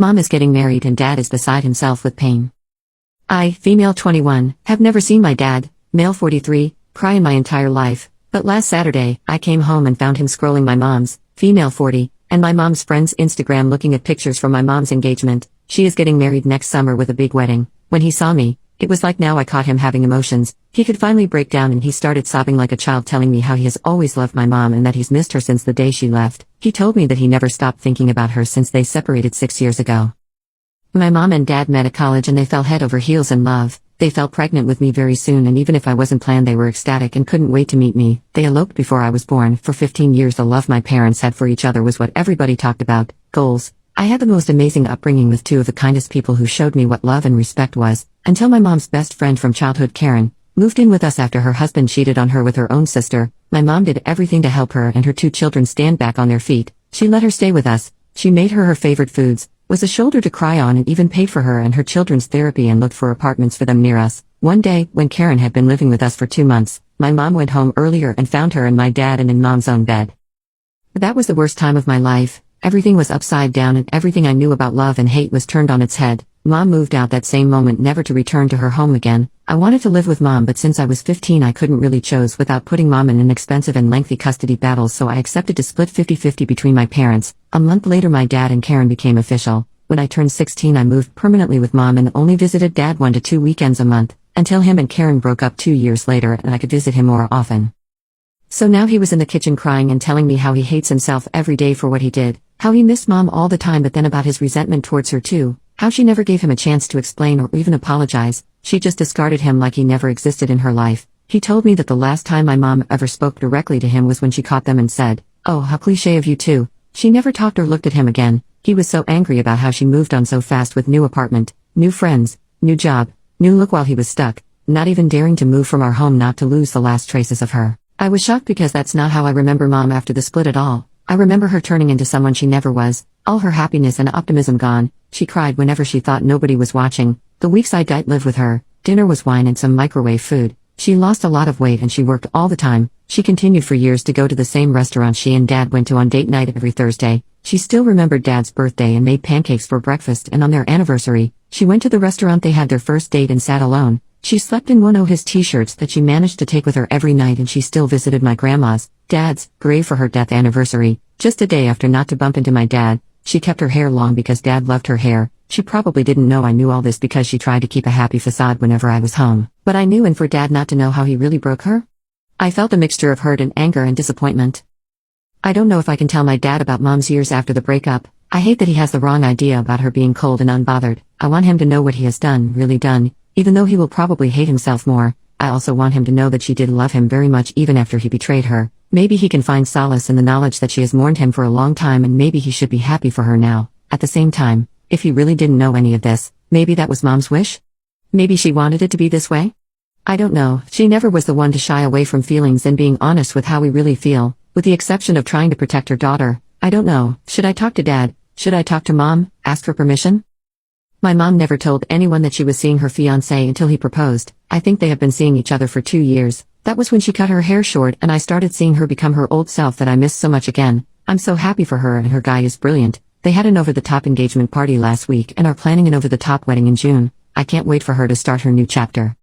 Mom is getting married and dad is beside himself with pain. I, female 21, have never seen my dad, male 43, cry in my entire life, but last Saturday, I came home and found him scrolling my mom's, female 40, and my mom's friend's Instagram looking at pictures from my mom's engagement. She is getting married next summer with a big wedding. When he saw me, it was like now I caught him having emotions. He could finally break down and he started sobbing like a child, telling me how he has always loved my mom and that he's missed her since the day she left. He told me that he never stopped thinking about her since they separated 6 years ago. My mom and dad met at college and they fell head over heels in love. They fell pregnant with me very soon, and even if I wasn't planned, they were ecstatic and couldn't wait to meet me. They eloped before I was born. For 15 years the love my parents had for each other was what everybody talked about. Goals. I had the most amazing upbringing with two of the kindest people who showed me what love and respect was, until my mom's best friend from childhood, Karen, moved in with us after her husband cheated on her with her own sister. My mom did everything to help her and her two children stand back on their feet. She let her stay with us. She made her favorite foods, was a shoulder to cry on, and even paid for her and her children's therapy and looked for apartments for them near us. One day, when Karen had been living with us for 2 months, my mom went home earlier and found her and my dad in mom's own bed. That was the worst time of my life. Everything was upside down and everything I knew about love and hate was turned on its head. Mom moved out that same moment, never to return to her home again. I wanted to live with mom, but since I was 15 I couldn't really choose without putting mom in an expensive and lengthy custody battle, so I accepted to split 50-50 between my parents. A month later my dad and Karen became official. When I turned 16 I moved permanently with mom and only visited dad 1 to 2 weekends a month, until him and Karen broke up 2 years later and I could visit him more often. So now he was in the kitchen crying and telling me how he hates himself every day for what he did, how he missed mom all the time, but then about his resentment towards her too, how she never gave him a chance to explain or even apologize. She just discarded him like he never existed in her life. He told me that the last time my mom ever spoke directly to him was when she caught them and said, "Oh, how cliché of you too." She never talked or looked at him again. He was so angry about how she moved on so fast with new apartment, new friends, new job, new look while he was stuck, not even daring to move from our home not to lose the last traces of her. I was shocked because that's not how I remember mom after the split at all. I remember her turning into someone she never was, all her happiness and optimism gone. She cried whenever she thought nobody was watching. The weeks I didn't live with her, dinner was wine and some microwave food. She lost a lot of weight and she worked all the time. She continued for years to go to the same restaurant she and dad went to on date night every Thursday. She still remembered dad's birthday and made pancakes for breakfast, and on their anniversary, she went to the restaurant they had their first date and sat alone. She slept in one of his t-shirts that she managed to take with her every night, and she still visited my grandma's, dad's, grave for her death anniversary, just a day after, not to bump into my dad. She kept her hair long because dad loved her hair. She probably didn't know I knew all this because she tried to keep a happy facade whenever I was home. But I knew, and for dad not to know how he really broke her? I felt a mixture of hurt and anger and disappointment. I don't know if I can tell my dad about mom's years after the breakup. I hate that he has the wrong idea about her being cold and unbothered. I want him to know what he has done, really done, even though he will probably hate himself more. I also want him to know that she did love him very much even after he betrayed her. Maybe he can find solace in the knowledge that she has mourned him for a long time, and maybe he should be happy for her now. At the same time, if he really didn't know any of this, maybe that was mom's wish? Maybe she wanted it to be this way? I don't know. She never was the one to shy away from feelings and being honest with how we really feel, with the exception of trying to protect her daughter. I don't know. Should I talk to dad? Should I talk to mom? Ask for permission? My mom never told anyone that she was seeing her fiancé until he proposed. I think they have been seeing each other for 2 years. That was when she cut her hair short and I started seeing her become her old self that I miss so much again. I'm so happy for her, and her guy is brilliant. They had an over-the-top engagement party last week and are planning an over-the-top wedding in June. I can't wait for her to start her new chapter.